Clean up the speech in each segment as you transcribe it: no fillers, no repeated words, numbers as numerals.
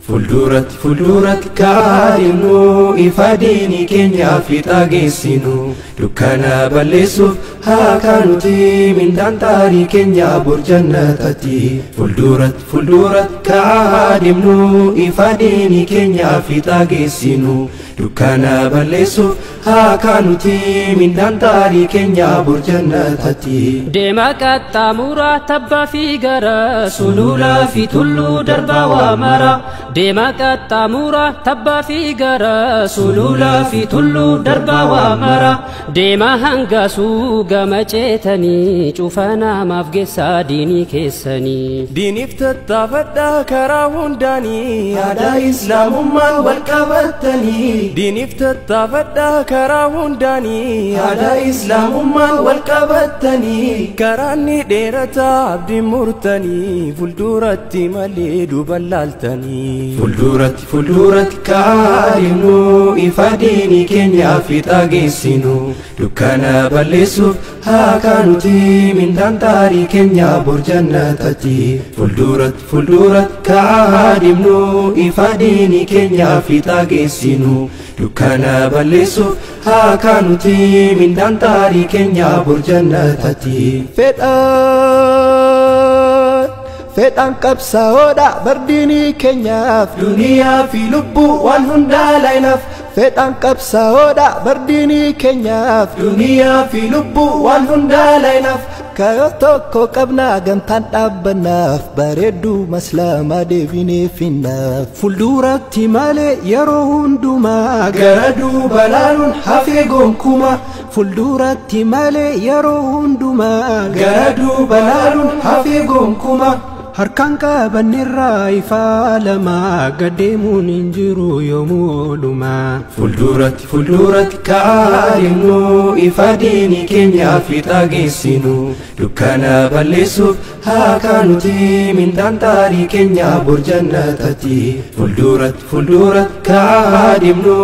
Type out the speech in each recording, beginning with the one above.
فلدورت كارينو إفاديني كينيا في تاجسينو دكانا بلسوف هاكانوتي من دانتاري كينيا برجنة تاتي فلدورت كارينو إفاديني كينيا في تاجسينو دكانا بلسوف هاكانوتي من دانتاري كينيا برجنة تاتي ديمك التامورة تبا في غرا سلولا في تلو دربا ومرا ديمك التامورة تبا في غرا سلولا في تلو دربا ومرا ديما هنغاسو غمچتني چوفانا مافغسا ديني كيسني ديني فتتافدا كراون داني هذا إسلام ما والكبتني ديني فتتافدا كراون داني هذا إسلام ما والكبتني كراني ديرتا عبد مرتني فلدورت مالي دوبلالتني فلدورت كارينو إفاديني كينيا في تاجسينو دكانا بلسوف هاكانوتي من دانتاري كينيا برجنة تاتي فلدورت كارينو إفاديني كينيا في تاجسينو دكانا بلسوف هاكانوتي من دانتاري كينيا برجنة تاتي Fetan kapsa oda berdini kenyaf dunia fi lubbu wan hunda lainaf Fetan kapsa oda berdini kenyaf dunia fi lubbu wan hunda lainaf kayo tokko qabna gantan dhabbanaf bareedu maslama deebine finnaaf fulduratti malee yeroo hundumaa garadu balaalun hafee gonkuma fulduratti malee yeroo hundumaa garadu balaalun hafee gonkuma harkaan qabanirraa ifaalama gadeemuun hin jiru yoomuluma fulduratti kaarinu ifaadiini keenya fi taageessinu dukkaana balleessuuf haakaanuti mindaan keenya borjannatati fulduratti kaadimnu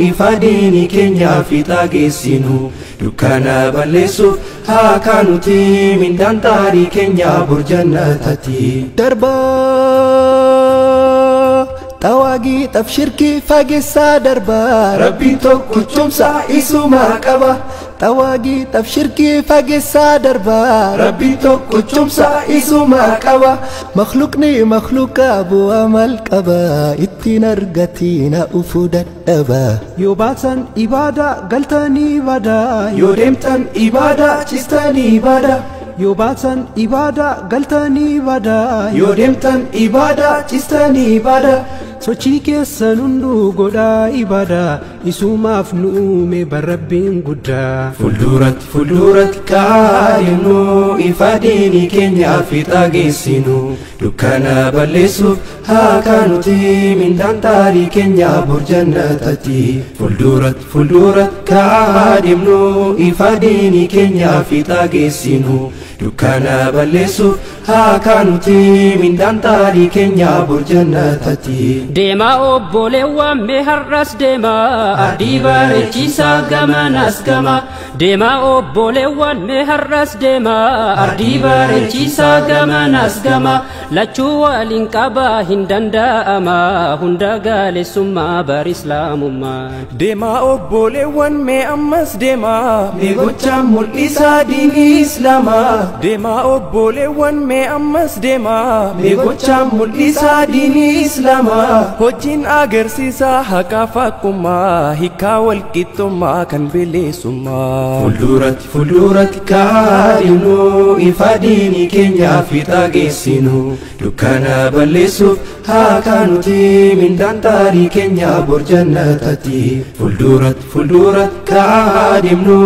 ifaadiini keenya fi taageessinu dukkaana balleessuuf haakaanuti mindaan keenya borjannatati darba tawagi tafshirki fagessa darba rabbi tokko chumsa isuma qaba tawagi tafshirki fagessa darba rabbi tokko chumsa isuma qaba makhluqni makhluqa bu amal qaba ittin argatina ufudadaba yo batan ibada galtani ibada yo demtan ibada chistani ibada yo batan ibada galtani ibada yo demtan ibada chistani ibada sochi keessan hundu godha ibada isumaaf nuume barabbin gudda fulduratti kaadimnu ifaadiini keenya fi taageessinu dukkaana balleessuuf haakaanuti mindaan keenya borjannatati fulduratti kaadimnu ifaadiini keenya fi taageessinu dukkaana balleessuuf haakaanuti mindaan keenya borjannatati Dema obboleewwan mee har'as deema ardii bareechisa gamanas gama Dema obboleewwan mee har'as deema ardii bareechisa gamanas gama lachuu waliin qaba hin danda'ama hunda gaalessummaa bar islaamummaa Dema obboleewwan mee ammas deema mee gochaan mul'isa diinii islaamaa Dema obboleewwan mee ammas deema mee gochaan mul'isa diinii islaamaa Hojin agarsiisa haqa fakkuma hiika walqixxummaa kan bilisummaa fulduratti kaadimnu ifaadiini keenya fi taageessinu dukkaana balleessuuf haakaanuti mindaan keenya borjannatati fulduratti kaadimnu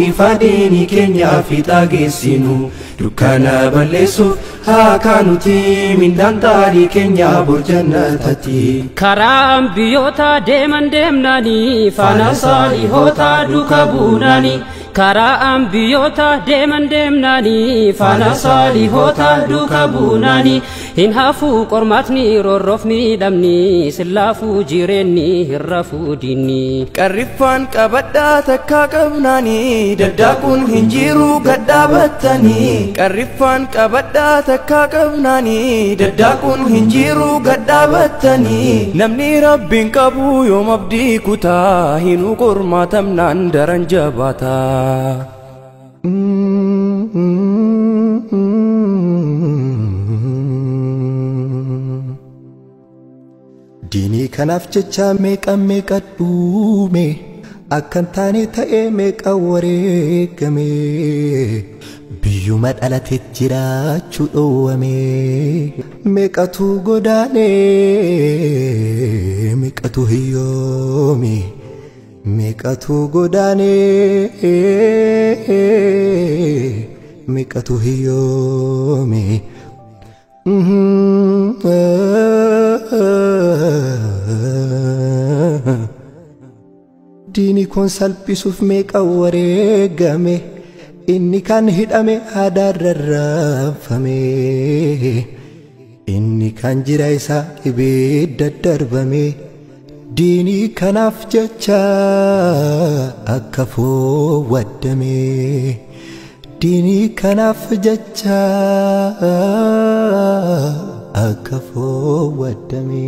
ifaadiini keenya fi taageessinu dukkaana balleessuuf haakaanuti mindaan keenya borjannatati Karam biyota deeman deemnani faana saalihoota duuka buunani karaa ambiyoota deeman deemnaanii faana saalihoota duuka buunaanii hin hafuu qormaatni roorroofni dhabni sillaafuu jireenni hin rafuu diinni qarriffaan qabadhaa takkaa qabnaanii daddaaquun hin jiru gadhaabattanii qarriffaan qabadhaa takkaa qabnaanii daddaaquun hin jiru gadhaabattanii namni rabbiin qabu yoom abdii kutaa hinuu qormaatamnaan daran jabaata diinii kanaaf jecha meeqa dhuume akkan taane ta'ee meeqa wareegame biyyuma dhalateet jiraachuu dhoowwame meeqatu godaane meeqatu hiyyoome meeqatu godaane meeqatu hiyyoome diinii kun salphisuuf meeqa wareegame inni kan hidhame aadaarra raafame inni kan jira isaa ibidda darbame diinii kanaaf jecha akka foowwaddame diinii kanaaf jecha akka foowwaddame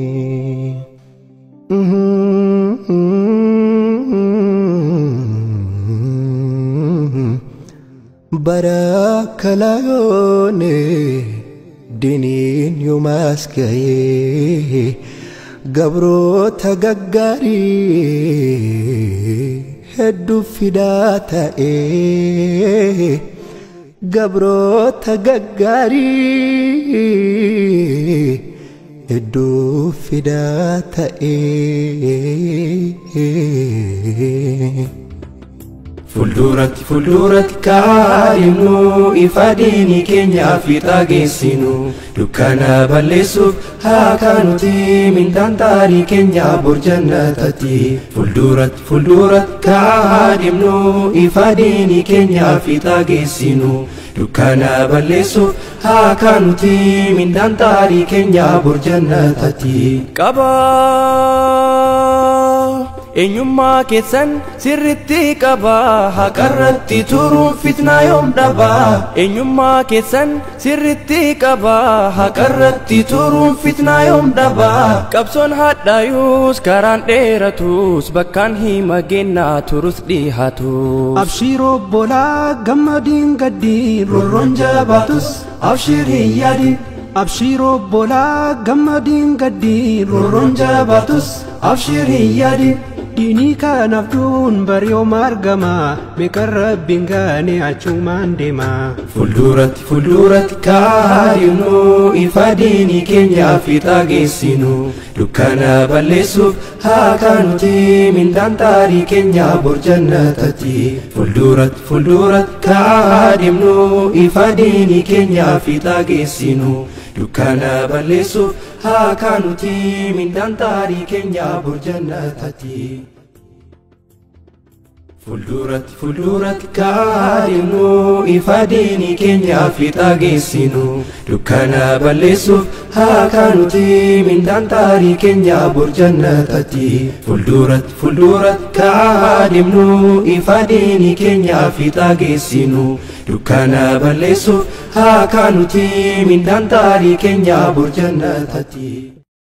barakalayoone diiniin yoomaas ga'ee gabroota gaggaarii hedduu fidaa ta'ee gabroota gaggaarii hedduu fidaa ta'ee Fuulduratti kaadhimnu ifa diinii keenyaa fiixaa geessinu dukkana balleessuuf haa kaanuti mindaan taarii keenyaa bor jannatatti fuulduratti kaadhimnu ifa diinii keenyaa fiixaa geessinu dukkana balleessuuf haa kaanuti mindaan taarii keenyaa bor jannatatti eenyummaa keessan sirritti qaba haqarratti turuun fitnaa yoom dhaba eenyummaa keessan sirritti qaba haqarratti turuun fitnaa yoom dhaba qabsoon hadhaayus karaan dheeratus bakkaan hima gennaa turus dhihaatu abshiroo bolaa gammadiin gaddiin roorroon jabaatus abshir hin yaadin abshiroo bolaa gammadiin gaddiin roorroon jabaatus abshir hin yaadin diinii kanaaf duun bariyoo margama meeqa rabbiin gaane achumaan deema fuulduratti kaadhimnu ifa diinii keenyaa fiixaa geessinu dukkana balleessuuf haa kaanuti mindaan taarii keenyaa bor jannatatti fuulduratti kaadhimnu ifa diinii keenyaa fiixaa geessinu dukkana balleessuuf haa kaanuti mindaan taarii keenyaa bor jannatatti fuulduratti kaadhimnu ifa diinii keenyaa fiixaa geessinu dukkana balleessuuf haa kaanuti mindaan taarii keenyaa bor jannatatti fuulduratti kaadhimnu ifa diinii keenyaa fiixaa geessinu dukkana balleessuuf haa kaanuti mindaan taarii keenyaa bor jannatatti